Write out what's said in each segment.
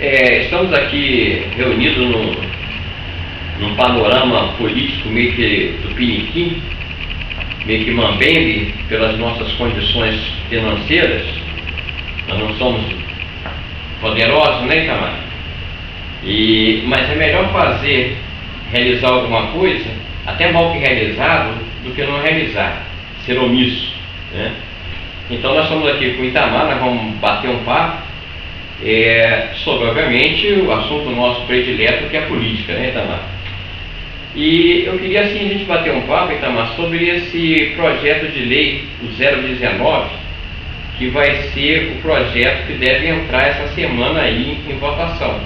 Estamos aqui reunidos num panorama político meio que tupiniquim, meio que mambembe pelas nossas condições financeiras. Nós não somos poderosos, né, Itamar? Mas é melhor realizar alguma coisa, até mal que realizado, do que não realizar, ser omisso, né? Então nós estamos aqui com o Itamar, nós vamos bater um papo sobre, obviamente, o assunto nosso predileto, que é a política, né, Itamar? E eu queria, assim, a gente bater um papo, Itamar, sobre esse projeto de lei, o 019, que vai ser o projeto que deve entrar essa semana aí em votação.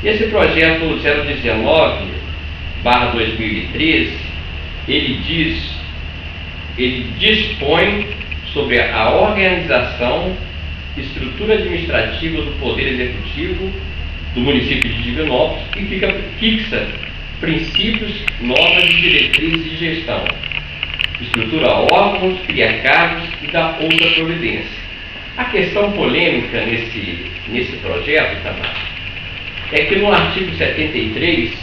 Esse projeto 019/2013, ele dispõe sobre a organização, estrutura administrativa do Poder Executivo do município de Divinópolis e fixa princípios, normas e diretrizes de gestão, estrutura órgãos, cria cargos e dá outra providência. A questão polêmica nesse projeto, Itamar, é que no artigo 73,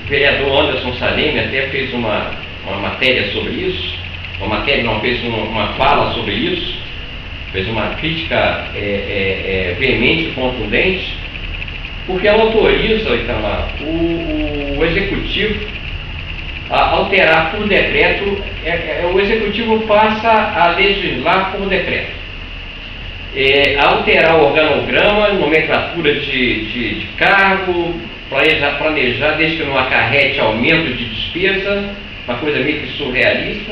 o vereador Anderson Saleme até fez uma matéria sobre isso, fez uma fala sobre isso, fez uma crítica veemente e contundente, porque ela autoriza, Itamar, o Executivo a alterar por decreto. O Executivo passa a legislar por decreto, alterar o organograma, nomenclatura de cargo, planejar desde que não acarrete aumento de despesa, uma coisa meio que surrealista.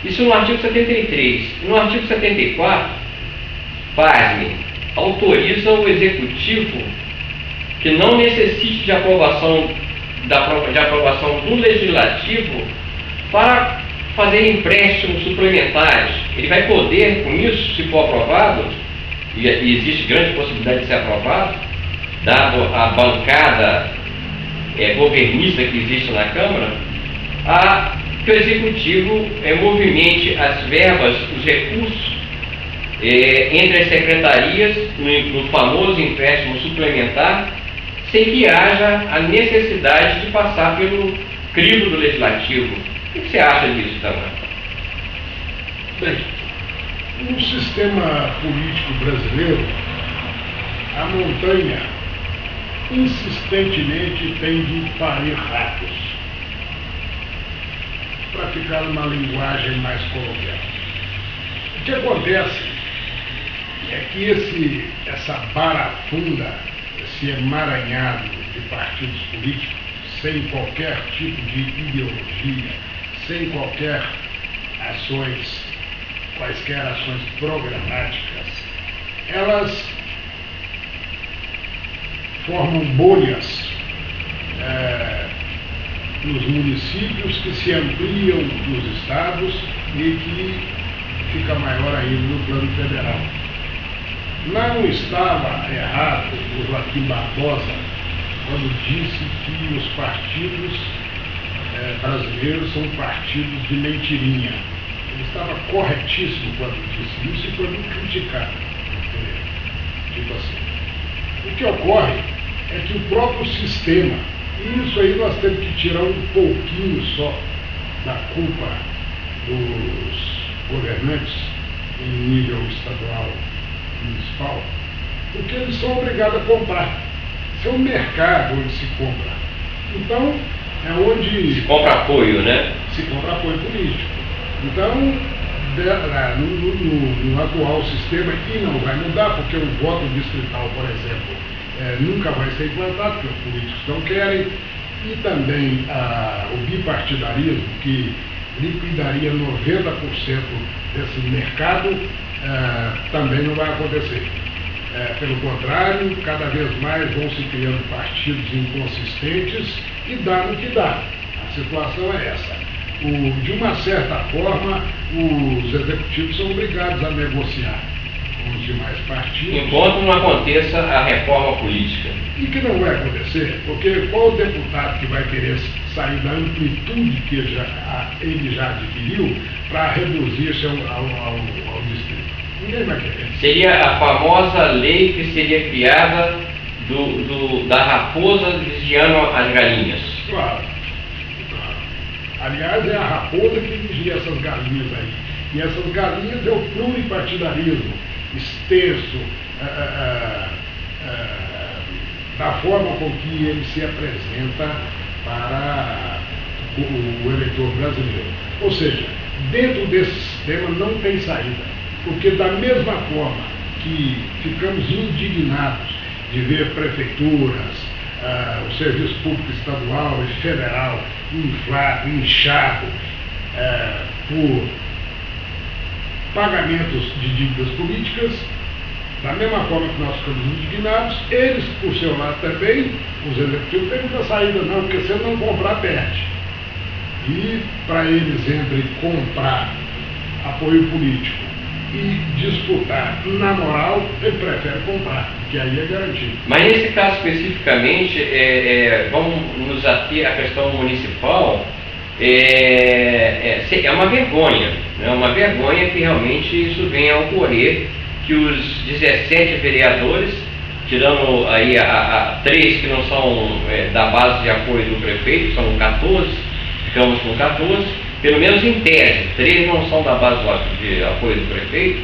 Isso no artigo 73. No artigo 74, pasme, autoriza o Executivo que não necessite de aprovação do Legislativo para fazer empréstimos suplementares. Ele vai poder, com isso, se for aprovado, e existe grande possibilidade de ser aprovado, dado a bancada governista que existe na Câmara, que o Executivo movimente as verbas, os recursos entre as secretarias no famoso empréstimo suplementar, sem que haja a necessidade de passar pelo crivo do Legislativo. O que você acha disso, Itamar? Bem, no sistema político brasileiro, a montanha insistentemente tem de parir ratos, para ficar numa linguagem mais coloquial. O que acontece é que essa barafunda, esse emaranhado de partidos políticos, sem qualquer tipo de ideologia, sem quaisquer ações programáticas, elas formam bolhas nos municípios, que se ampliam nos estados e que fica maior ainda no plano federal. Não estava errado o Joaquim Barbosa quando disse que os partidos brasileiros são partidos de mentirinha. Ele estava corretíssimo quando disse isso e foi muito criticado. Tipo assim. O que ocorre é que o próprio sistema, e isso aí nós temos que tirar um pouquinho só da culpa dos governantes em nível estadual e municipal, porque eles são obrigados a comprar. Isso é um mercado onde se compra. Então, é onde... Se compra apoio, né? Se compra apoio político. Então, no atual sistema, e não vai mudar, porque o voto distrital, por exemplo, nunca vai ser implantado, porque os políticos não querem, e também o bipartidarismo, que liquidaria 90% desse mercado, também não vai acontecer. Pelo contrário, cada vez mais vão se criando partidos inconsistentes e dá no que dá. A situação é essa. De uma certa forma, os executivos são obrigados a negociar com os demais partidos. Enquanto não aconteça a reforma política. E que não vai acontecer, porque qual deputado que vai querer sair da amplitude que ele já adquiriu para reduzir-se ao distrito? Ninguém vai querer. Seria a famosa lei que seria criada da raposa vigiando as galinhas. Claro. Aliás, é a raposa que vigia essas galinhas aí. E essas galinhas é o pluripartidarismo extenso, da forma com que ele se apresenta para o eleitor brasileiro. Ou seja, dentro desse sistema não tem saída, porque da mesma forma que ficamos indignados de ver prefeituras, o serviço público estadual e federal inflado, inchado por pagamentos de dívidas políticas, da mesma forma que nós ficamos indignados, eles, por seu lado também, os executivos, têm muita saída não, porque se ele não comprar, perde. E para eles, entre comprar apoio político e disputar na moral, ele prefere comprar, que aí é garantido. Mas nesse caso especificamente, vamos nos ater à questão municipal, é uma vergonha, é uma vergonha que realmente isso venha a ocorrer, que os 17 vereadores, tirando aí a 3 que não são da base de apoio do prefeito, são 14, ficamos com 14, pelo menos em tese, 3 não são da base de apoio do prefeito,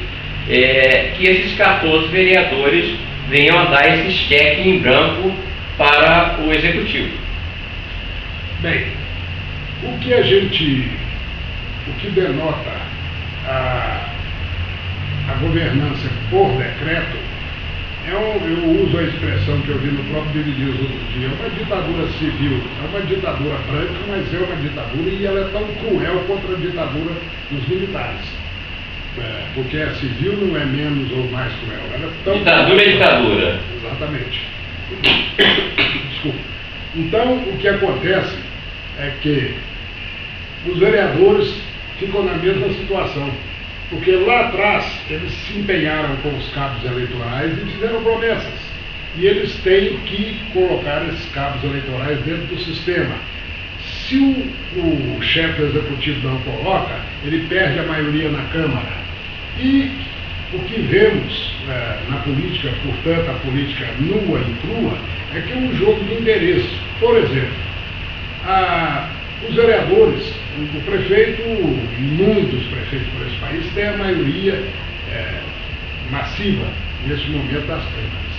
que esses 14 vereadores venham a dar esse cheque em branco para o executivo. Bem, o que denota a governança por decreto, eu uso a expressão que eu vi no próprio Divididos outro dia, é uma ditadura civil, é uma ditadura branca, mas é uma ditadura e ela é tão cruel contra a ditadura dos militares. Porque a civil não é menos ou mais cruel. Ela é tão ditadura é ditadura. Exatamente. Desculpa. Então, o que acontece é que os vereadores ficam na mesma situação. Porque lá atrás eles se empenharam com os cabos eleitorais e fizeram promessas. E eles têm que colocar esses cabos eleitorais dentro do sistema. Se o chefe do executivo não coloca, ele perde a maioria na Câmara. E o que vemos na política, portanto, a política nua e crua, é que é um jogo de interesse. Por exemplo, os vereadores, o prefeito, num dos prefeitos por esse país, tem a maioria massiva, nesse momento, das câmaras.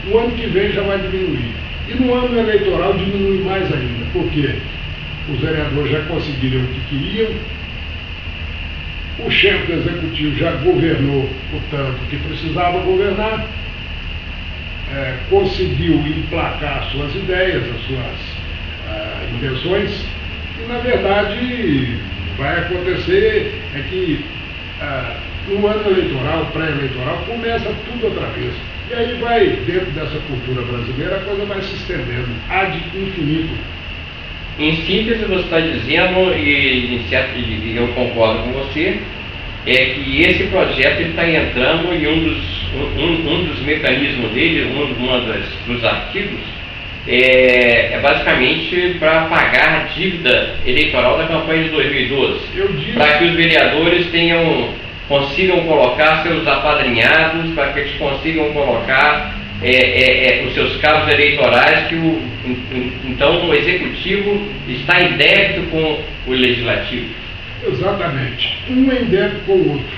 No ano que vem já vai diminuir. E no ano eleitoral diminui mais ainda, porque os vereadores já conseguiram o que queriam, o chefe do executivo já governou o tanto que precisava governar, conseguiu emplacar suas ideias, as suas intenções, e na verdade vai acontecer que no ano eleitoral, pré-eleitoral, começa tudo outra vez. E aí vai, dentro dessa cultura brasileira, a coisa vai se estendendo ad infinito. Em síntese, você está dizendo, e eu concordo com você, é que esse projeto está entrando em um dos mecanismos dele, dos artigos, é basicamente para pagar a dívida eleitoral da campanha de 2012. Para que os vereadores consigam colocar seus apadrinhados, para que eles consigam colocar os seus cabos eleitorais, então o executivo está em débito com o legislativo. Exatamente, um em débito com o outro.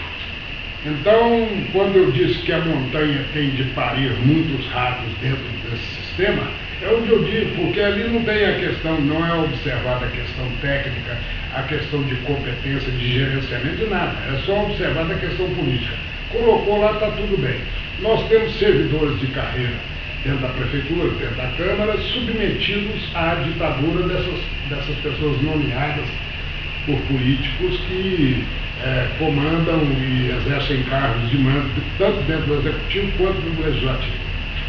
Então, quando eu disse que a montanha tem de parir muitos ratos dentro desse sistema, é onde eu digo, porque ali não tem a questão, não é observada a questão técnica, a questão de competência, de gerenciamento, de nada. É só observada a questão política. Colocou lá, está tudo bem. Nós temos servidores de carreira dentro da prefeitura, dentro da Câmara, submetidos à ditadura dessas pessoas nomeadas por políticos que comandam e exercem cargos de mando, tanto dentro do Executivo quanto do Legislativo.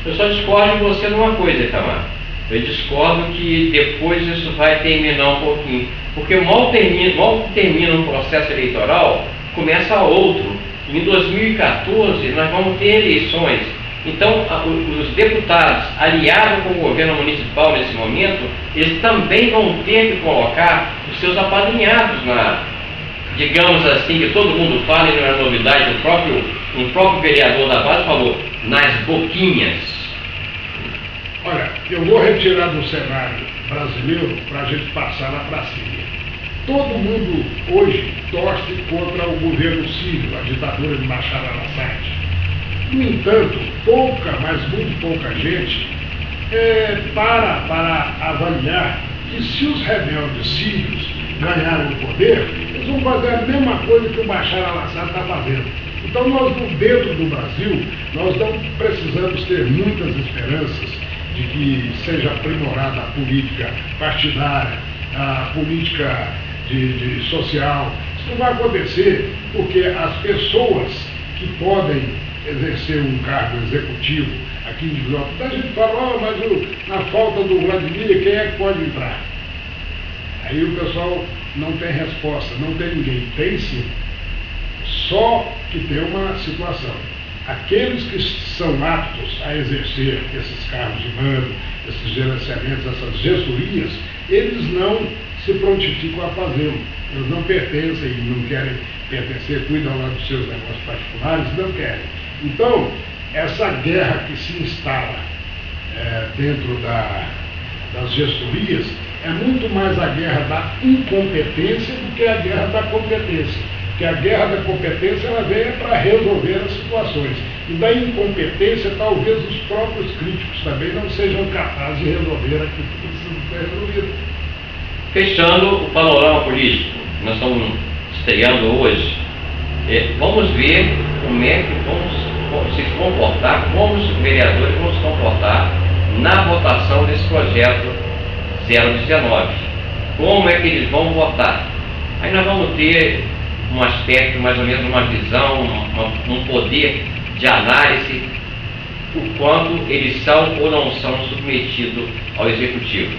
Eu só discordo de você numa coisa, Itamar. Eu discordo que depois isso vai terminar um pouquinho. Porque mal termina um processo eleitoral, começa outro. Em 2014, nós vamos ter eleições. Então, os deputados, aliados com o governo municipal nesse momento, eles também vão ter que colocar os seus apadrinhados digamos assim, que todo mundo fala, e não é novidade, um próprio vereador da base falou, nas boquinhas. eu vou retirar do cenário brasileiro para a gente passar lá para a Síria. Todo mundo hoje torce contra o governo sírio, a ditadura de Bashar al-Assad. No entanto, pouca, mas muito pouca gente para avaliar que se os rebeldes sírios ganharem o poder, eles vão fazer a mesma coisa que o Bashar al-Assad está fazendo. Então nós, dentro do Brasil, nós não precisamos ter muitas esperanças de que seja aprimorada a política partidária, a política de social. Isso não vai acontecer porque as pessoas que podem exercer um cargo executivo aqui em Divinópolis, a gente fala, mas na falta do Vladimir, quem é que pode entrar? Aí o pessoal não tem resposta, não tem ninguém. Tem sim, só que tem uma situação. Aqueles que são aptos a exercer esses cargos de mando, esses gerenciamentos, essas gestorias, eles não se prontificam a fazê-lo. Eles não pertencem e não querem pertencer, cuidam lá dos seus negócios particulares, não querem. Então, essa guerra que se instala dentro das gestorias é muito mais a guerra da incompetência do que a guerra da competência. Porque a guerra da competência ela vem para resolver as situações. E da incompetência, talvez os próprios críticos também não sejam capazes de resolver aquilo que precisa ser resolvido. Fechando o panorama político, nós estamos estreando hoje, vamos ver como é que vamos se comportar, como os vereadores vão se comportar na votação desse projeto 019. Como é que eles vão votar? Aí nós vamos ter um aspecto, mais ou menos uma visão, um poder de análise, o quanto eles são ou não são submetidos ao executivo.